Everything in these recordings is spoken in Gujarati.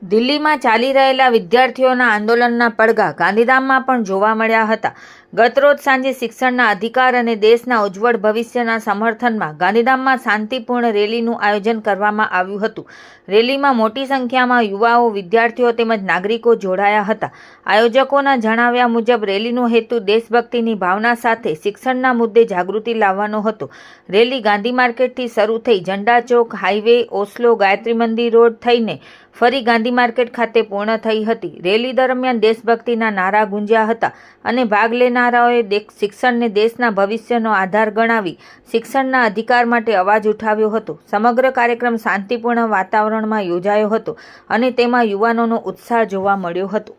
દિલ્હીમાં ચાલી રહેલા વિદ્યાર્થીઓના આંદોલનના પડઘા ગાંધીધામમાં પણ જોવા મળ્યા હતા. ગતરોજ સાંજે શિક્ષણના અધિકાર અને દેશના ઉજ્જવળ ભવિષ્યના સમર્થનમાં ગાંધીધામમાં શાંતિપૂર્ણ રેલીનું આયોજન કરવામાં આવ્યું હતું. રેલીમાં મોટી સંખ્યામાં યુવાઓ, વિદ્યાર્થીઓ તેમજ નાગરિકો જોડાયા હતા. આયોજકોના જણાવ્યા મુજબ રેલીનો હેતુ દેશભક્તિની ભાવના સાથે શિક્ષણના મુદ્દે જાગૃતિ લાવવાનો હતો. રેલી ગાંધી માર્કેટથી શરૂ થઈ ઝંડા ચોક, હાઈવે, ઓસ્લો, ગાયત્રી મંદિર રોડ થઈને ફરી ગાંધી માર્કેટ ખાતે પૂર્ણ થઈ હતી. રેલી દરમિયાન દેશભક્તિના નારા ગુંજ્યા હતા અને ભાગ લેનારાઓએ શિક્ષણને દેશના ભવિષ્યનો આધાર ગણાવી શિક્ષણના અધિકાર માટે અવાજ ઉઠાવ્યો હતો. સમગ્ર કાર્યક્રમ શાંતિપૂર્ણ વાતાવરણમાં યોજાયો હતો અને તેમાં યુવાનોનો ઉત્સાહ જોવા મળ્યો હતો.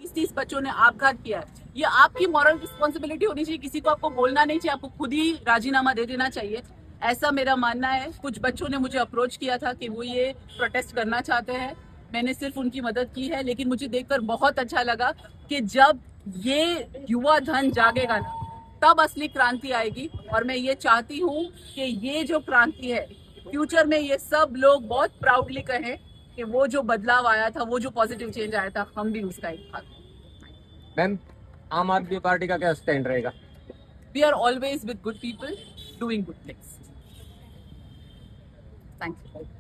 30 बच्चों ने आपघात किया है, ये आपकी मॉरल रिस्पॉन्सिबिलिटी होनी चाहिए. किसी को आपको बोलना नहीं चाहिए, आपको खुद ही राजीनामा दे देना चाहिए. ऐसा मेरा मानना है. कुछ बच्चों ने मुझे अप्रोच किया था कि वो ये प्रोटेस्ट करना चाहते हैं. मैंने सिर्फ उनकी मदद की है, लेकिन मुझे देखकर बहुत अच्छा लगा कि जब ये युवा धन जागेगा ना, तब असली क्रांति आएगी. और मैं ये चाहती हूँ कि ये जो क्रांति है, फ्यूचर में ये सब लोग बहुत प्राउडली कहें कि वो जो बदलाव आया था, वो जो पॉजिटिव चेंज आया था, हम भी उसका एक भाग. मैम, आम आदमी पार्टी का क्या स्टैंड रहेगा? We are always with good people doing good things. Thank you.